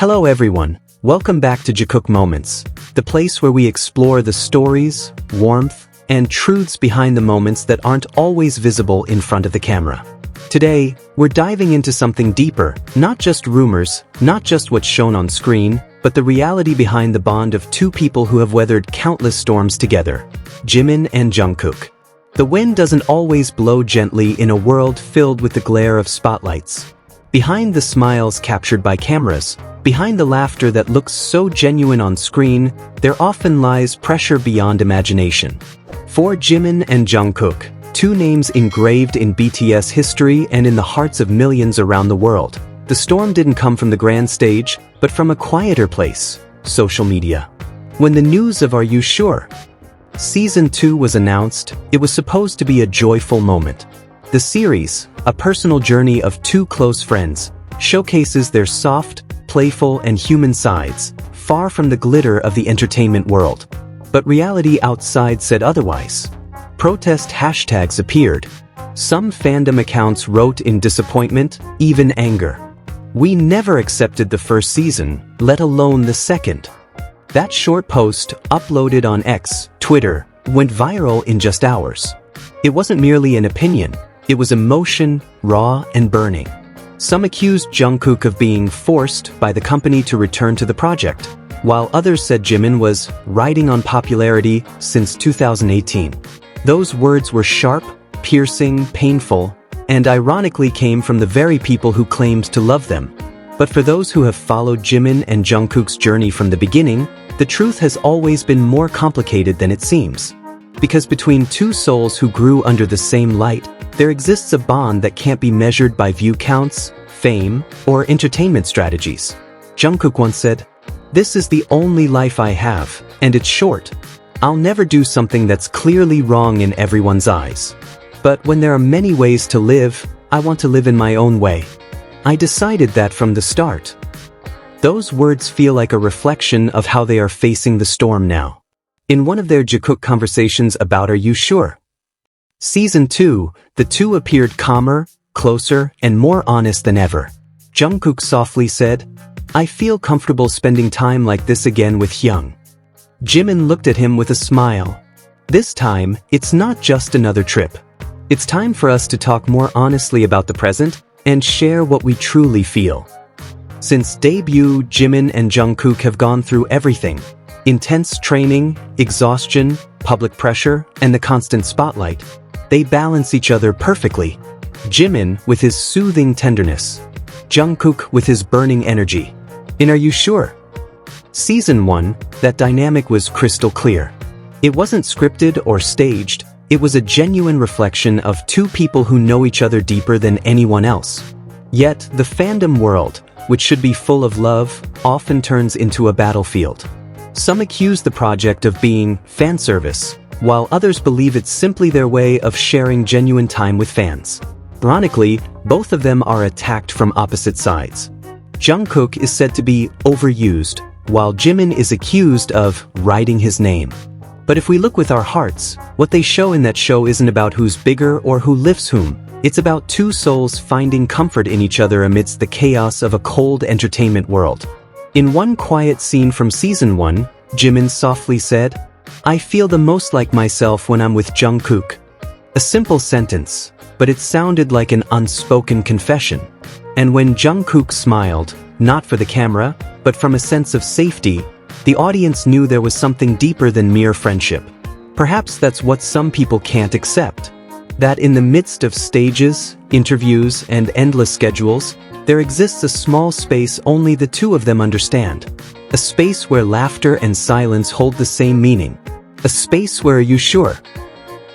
Hello everyone, welcome back to Jikook Moments, the place where we explore the stories, warmth, and truths behind the moments that aren't always visible in front of the camera. Today, we're diving into something deeper, not just rumors, not just what's shown on screen, but the reality behind the bond of two people who have weathered countless storms together, Jimin and Jungkook. The wind doesn't always blow gently in a world filled with the glare of spotlights. Behind the smiles captured by cameras, behind the laughter that looks so genuine on screen, there often lies pressure beyond imagination. For Jimin and Jungkook, two names engraved in BTS history and in the hearts of millions around the world, the storm didn't come from the grand stage, but from a quieter place, social media. When the news of Are You Sure? Season 2 was announced, it was supposed to be a joyful moment. The series, a personal journey of two close friends, showcases their soft, playful, and human sides, far from the glitter of the entertainment world. But reality outside said otherwise. Protest hashtags appeared. Some fandom accounts wrote in disappointment, even anger. "We never accepted the first season, let alone the second." That short post, uploaded on X, Twitter, went viral in just hours. It wasn't merely an opinion, it was emotion, raw and burning. Some accused Jungkook of being forced by the company to return to the project, while others said Jimin was riding on popularity since 2018. Those words were sharp, piercing, painful, and ironically came from the very people who claimed to love them. But for those who have followed Jimin and Jungkook's journey from the beginning, the truth has always been more complicated than it seems. Because between two souls who grew under the same light, there exists a bond that can't be measured by view counts, fame, or entertainment strategies. Jungkook once said, "This is the only life I have, and it's short. I'll never do something that's clearly wrong in everyone's eyes. But when there are many ways to live, I want to live in my own way. I decided that from the start." Those words feel like a reflection of how they are facing the storm now. In one of their Jikook conversations about Are You Sure? Season 2, the two appeared calmer, closer, and more honest than ever. Jungkook softly said, "I feel comfortable spending time like this again with Hyung." Jimin looked at him with a smile. "This time, it's not just another trip. It's time for us to talk more honestly about the present and share what we truly feel." Since debut, Jimin and Jungkook have gone through everything. Intense training, exhaustion, public pressure, and the constant spotlight. They balance each other perfectly. Jimin with his soothing tenderness. Jungkook with his burning energy. In Are You Sure? Season 1, that dynamic was crystal clear. It wasn't scripted or staged, it was a genuine reflection of two people who know each other deeper than anyone else. Yet, the fandom world, which should be full of love, often turns into a battlefield. Some accuse the project of being fan service, while others believe it's simply their way of sharing genuine time with fans. Ironically, both of them are attacked from opposite sides. Jungkook is said to be overused, while Jimin is accused of writing his name. But if we look with our hearts, what they show in that show isn't about who's bigger or who lifts whom. It's about two souls finding comfort in each other amidst the chaos of a cold entertainment world. In one quiet scene from Season 1, Jimin softly said, "I feel the most like myself when I'm with Jungkook." A simple sentence, but it sounded like an unspoken confession. And when Jungkook smiled, not for the camera, but from a sense of safety, the audience knew there was something deeper than mere friendship. Perhaps that's what some people can't accept. That in the midst of stages, interviews, and endless schedules, there exists a small space only the two of them understand. A space where laughter and silence hold the same meaning. A space where Are You Sure?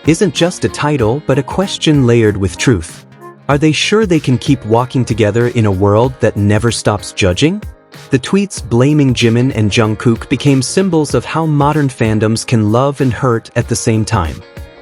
Isn't just a title but a question layered with truth. Are they sure they can keep walking together in a world that never stops judging? The tweets blaming Jimin and Jungkook became symbols of how modern fandoms can love and hurt at the same time.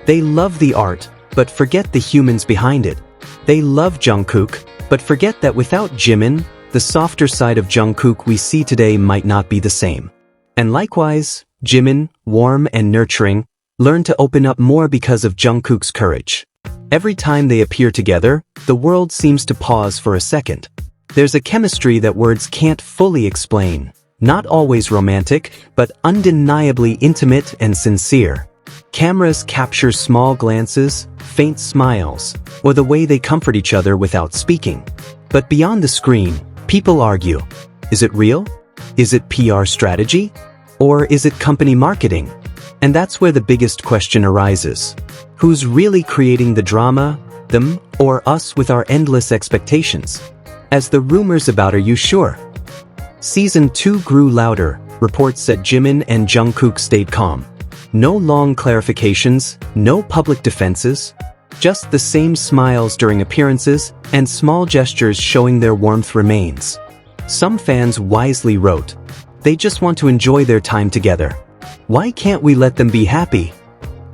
They love the art, but forget the humans behind it. They love Jungkook, but forget that without Jimin, the softer side of Jungkook we see today might not be the same. And likewise, Jimin, warm and nurturing, learned to open up more because of Jungkook's courage. Every time they appear together, the world seems to pause for a second. There's a chemistry that words can't fully explain. Not always romantic, but undeniably intimate and sincere. Cameras capture small glances, faint smiles, or the way they comfort each other without speaking. But beyond the screen, people argue. Is it real? Is it PR strategy? Or is it company marketing? And that's where the biggest question arises. Who's really creating the drama, them or us with our endless expectations? As the rumors about Are You Sure? Season 2 grew louder, reports said Jimin and Jungkook stayed calm. No long clarifications, no public defenses, just the same smiles during appearances and small gestures showing their warmth remains. Some fans wisely wrote, they just want to enjoy their time together. Why can't we let them be happy?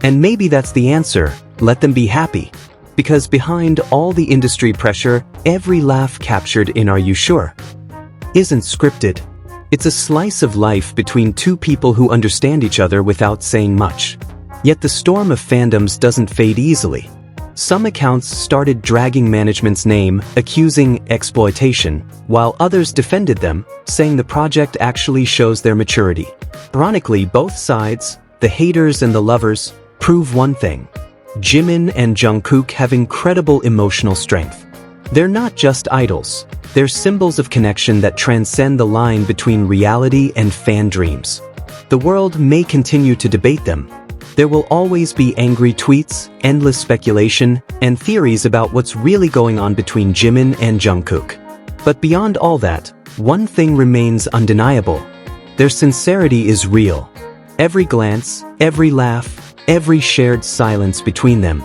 And maybe that's the answer, let them be happy. Because behind all the industry pressure, every laugh captured in Are You Sure? Isn't scripted. It's a slice of life between two people who understand each other without saying much. Yet the storm of fandoms doesn't fade easily. Some accounts started dragging management's name, accusing exploitation, while others defended them, saying the project actually shows their maturity. Ironically, both sides, the haters and the lovers, prove one thing. Jimin and Jungkook have incredible emotional strength. They're not just idols. They're symbols of connection that transcend the line between reality and fan dreams. The world may continue to debate them. There will always be angry tweets, endless speculation, and theories about what's really going on between Jimin and Jungkook. But beyond all that, one thing remains undeniable. Their sincerity is real. Every glance, every laugh, every shared silence between them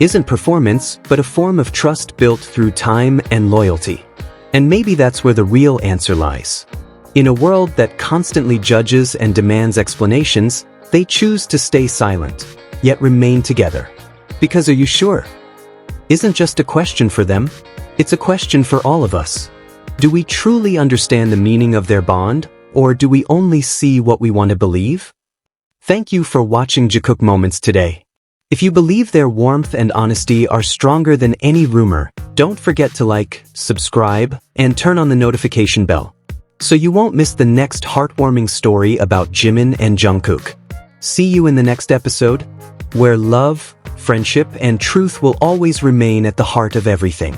isn't performance, but a form of trust built through time and loyalty. And maybe that's where the real answer lies. In a world that constantly judges and demands explanations, they choose to stay silent, yet remain together. Because Are You Sure? Isn't just a question for them, it's a question for all of us. Do we truly understand the meaning of their bond, or do we only see what we want to believe? Thank you for watching Jikook Moments today. If you believe their warmth and honesty are stronger than any rumor, don't forget to like, subscribe, and turn on the notification bell, so you won't miss the next heartwarming story about Jimin and Jungkook. See you in the next episode, where love, friendship, and truth will always remain at the heart of everything.